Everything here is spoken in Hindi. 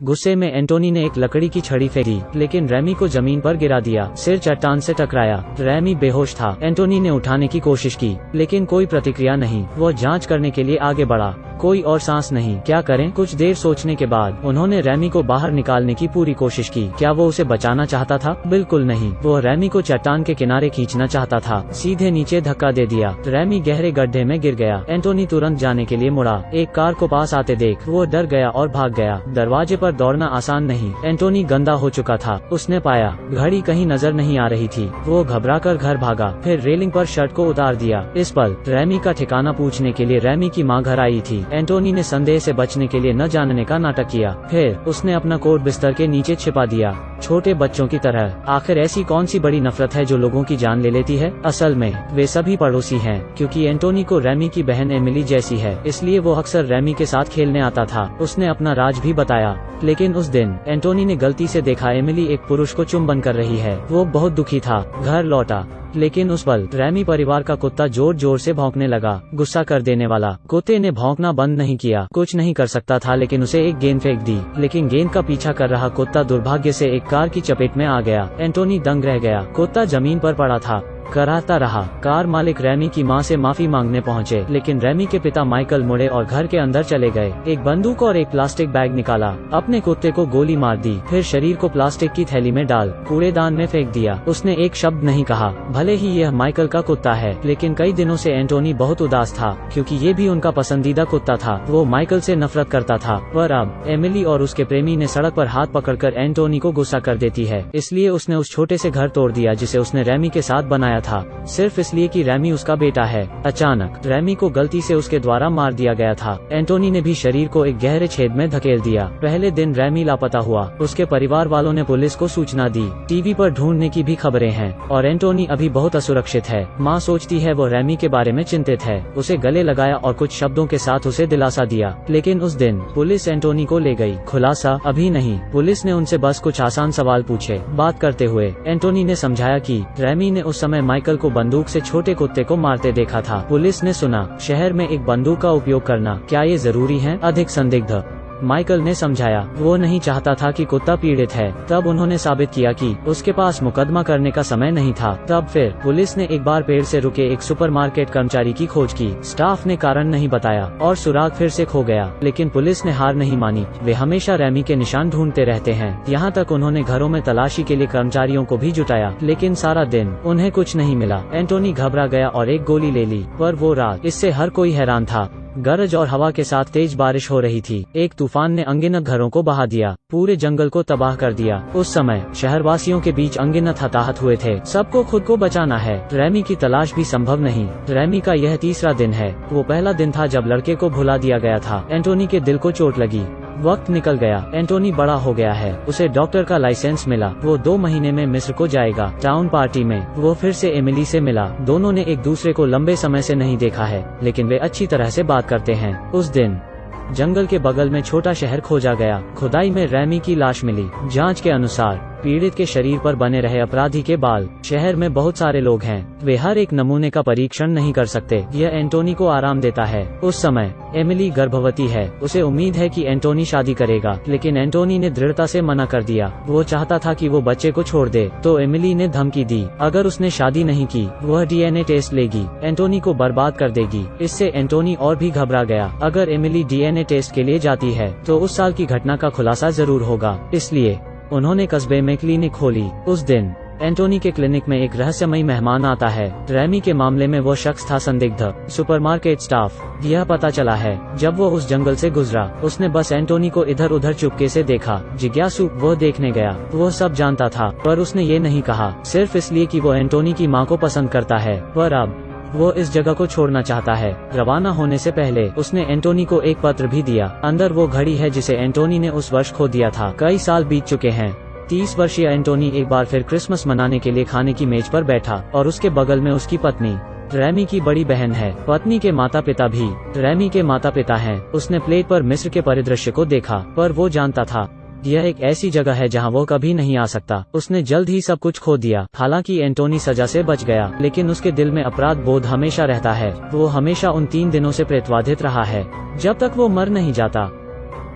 गुस्से में एंटोनी ने एक लकड़ी की छड़ी फेंकी, लेकिन रेमी को जमीन पर गिरा दिया। सिर चट्टान से टकराया। रेमी बेहोश था। एंटोनी ने उठाने की कोशिश की, लेकिन कोई प्रतिक्रिया नहीं। वो जांच करने के लिए आगे बढ़ा। कोई और सांस नहीं। क्या करें? कुछ देर सोचने के बाद उन्होंने रेमी को बाहर निकालने की पूरी कोशिश की। क्या वो उसे बचाना चाहता था? बिल्कुल नहीं। वो रेमी को चट्टान के किनारे खींचना चाहता था। सीधे नीचे धक्का दे दिया। रेमी गहरे गड्ढे में गिर गया। एंटोनी तुरंत जाने के लिए मुड़ा। एक कार को पास आते देख वो डर गया और भाग गया। दरवाजे पर दौड़ना आसान नहीं। एंटोनी गंदा हो चुका था। उसने पाया घड़ी कहीं नजर नहीं आ रही थी। वो घबराकर घर भागा, फिर रेलिंग पर शर्ट को उतार दिया। इस पल रेमी का ठिकाना पूछने के लिए रेमी की माँ घर आई थी। एंटोनी ने संदेह से बचने के लिए न जानने का नाटक किया। फिर उसने अपना कोट बिस्तर के नीचे छिपा दिया, छोटे बच्चों की तरह। आखिर ऐसी कौन सी बड़ी नफरत है जो लोगों की जान ले लेती है? असल में वे सभी पड़ोसी हैं, क्योंकि एंटोनी को रेमी की बहन एमिली जैसी है, इसलिए वो अक्सर रेमी के साथ खेलने आता था। उसने अपना राज भी बताया, लेकिन उस दिन एंटोनी ने गलती से देखा एमिली एक पुरुष को चुंबन कर रही है। वो बहुत दुखी था। घर लौटा, लेकिन उस पल रेमी परिवार का कुत्ता जोर जोर से भौंकने लगा, गुस्सा कर देने वाला। कुत्ते ने भौंकना बंद नहीं किया। कुछ नहीं कर सकता था, लेकिन उसे एक गेंद फेंक दी, लेकिन गेंद का पीछा कर रहा कुत्ता दुर्भाग्य से एक कार की चपेट में आ गया। एंटोनी दंग रह गया। कुत्ता जमीन पर पड़ा था, कराहता रहा। कार मालिक रेमी की मां से माफी मांगने पहुंचे, लेकिन रेमी के पिता माइकल मुड़े और घर के अंदर चले गए। एक बंदूक और एक प्लास्टिक बैग निकाला, अपने कुत्ते को गोली मार दी, फिर शरीर को प्लास्टिक की थैली में डाल कूड़ेदान में फेंक दिया। उसने एक शब्द नहीं कहा। भले ही यह माइकल का कुत्ता है, लेकिन कई दिनों से एंटोनी बहुत उदास था, क्योंकि ये भी उनका पसंदीदा कुत्ता था। वो माइकल से नफरत करता था, पर अब एमिली और उसके प्रेमी ने सड़क पर हाथ पकड़कर एंटोनी को गुस्सा कर देती है। इसलिए उसने उस छोटे से घर तोड़ दिया जिसे उसने रेमी के साथ बनाया था, सिर्फ इसलिए कि रेमी उसका बेटा है। अचानक रेमी को गलती से उसके द्वारा मार दिया गया था। एंटोनी ने भी शरीर को एक गहरे छेद में धकेल दिया। पहले दिन रेमी लापता हुआ। उसके परिवार वालों ने पुलिस को सूचना दी। टीवी पर ढूंढने की भी खबरें हैं, और एंटोनी अभी बहुत असुरक्षित है। माँ सोचती है वो रेमी के बारे में चिंतित है। उसे गले लगाया और कुछ शब्दों के साथ उसे दिलासा दिया। लेकिन उस दिन पुलिस एंटोनी को ले गई। खुलासा अभी नहीं। पुलिस ने उनसे बस कुछ आसान सवाल पूछे। बात करते हुए एंटोनी ने समझाया कि रेमी ने उस समय माइकल को बंदूक से छोटे कुत्ते को मारते देखा था। पुलिस ने सुना, शहर में एक बंदूक का उपयोग करना क्या ये जरूरी है? अधिक संदिग्ध। माइकल ने समझाया, वो नहीं चाहता था कि कुत्ता पीड़ित है। तब उन्होंने साबित किया कि उसके पास मुकदमा करने का समय नहीं था। तब फिर पुलिस ने एक बार पेड़ से रुके एक सुपरमार्केट कर्मचारी की खोज की। स्टाफ ने कारण नहीं बताया और सुराग फिर से खो गया, लेकिन पुलिस ने हार नहीं मानी। वे हमेशा रेमी के निशान ढूंढते रहते हैं। यहाँ तक उन्होंने घरों में तलाशी के लिए कर्मचारियों को भी जुटाया, लेकिन सारा दिन उन्हें कुछ नहीं मिला। एंटोनी घबरा गया और एक गोली ले ली, पर वो रात, इससे हर कोई हैरान था। गरज और हवा के साथ तेज बारिश हो रही थी। एक तूफान ने अनगिनत घरों को बहा दिया, पूरे जंगल को तबाह कर दिया। उस समय शहरवासियों के बीच अनगिनत हताहत हुए थे। सबको खुद को बचाना है। रेमी की तलाश भी संभव नहीं। रेमी का यह तीसरा दिन है। वो पहला दिन था जब लड़के को भुला दिया गया था। एंटोनी के दिल को चोट लगी। वक्त निकल गया। एंटोनी बड़ा हो गया है। उसे डॉक्टर का लाइसेंस मिला। वो 2 महीने में मिस्र को जाएगा। टाउन पार्टी में वो फिर से एमिली से मिला। दोनों ने एक दूसरे को लंबे समय से नहीं देखा है, लेकिन वे अच्छी तरह से बात करते हैं। उस दिन जंगल के बगल में छोटा शहर खोजा गया। खुदाई में रेमी की लाश मिली। जांच के अनुसार पीड़ित के शरीर पर बने रहे अपराधी के बाल। शहर में बहुत सारे लोग हैं, वे हर एक नमूने का परीक्षण नहीं कर सकते। यह एंटोनी को आराम देता है। उस समय एमिली गर्भवती है। उसे उम्मीद है कि एंटोनी शादी करेगा, लेकिन एंटोनी ने दृढ़ता से मना कर दिया। वो चाहता था कि वो बच्चे को छोड़ दे, तो एमिली ने धमकी दी, अगर उसने शादी नहीं की वह डीएनए टेस्ट लेगी, एंटोनी को बर्बाद कर देगी। इससे एंटोनी और भी घबरा गया। अगर एमिली डीएनए टेस्ट के लिए जाती है तो उस साल की घटना का खुलासा जरूर होगा। इसलिए उन्होंने कस्बे में क्लिनिक खोली। उस दिन एंटोनी के क्लिनिक में एक रहस्यमयी मेहमान आता है। रेमी के मामले में वो शख्स था संदिग्ध, सुपरमार्केट स्टाफ। यह पता चला है जब वो उस जंगल से गुजरा। उसने बस एंटोनी को इधर उधर चुपके से देखा। जिज्ञासु वो देखने गया। वो सब जानता था, पर उसने ये नहीं कहा, सिर्फ इसलिए कि वो एंटोनी की माँ को पसंद करता है। पर अब वो इस जगह को छोड़ना चाहता है। रवाना होने से पहले उसने एंटोनी को एक पत्र भी दिया। अंदर वो घड़ी है जिसे एंटोनी ने उस वर्ष खो दिया था। कई साल बीत चुके हैं। 30 वर्षीय एंटोनी एक बार फिर क्रिसमस मनाने के लिए खाने की मेज पर बैठा, और उसके बगल में उसकी पत्नी रेमी की बड़ी बहन है। पत्नी के माता पिता भी रेमी के माता पिता हैं। उसने प्लेट पर मिस्र के परिदृश्य को देखा, पर वो जानता था यह एक ऐसी जगह है जहां वो कभी नहीं आ सकता। उसने जल्द ही सब कुछ खो दिया। हालांकि एंटोनी सजा से बच गया, लेकिन उसके दिल में अपराध बोध हमेशा रहता है। वो हमेशा उन 3 दिनों से प्रेतवाधित रहा है, जब तक वो मर नहीं जाता।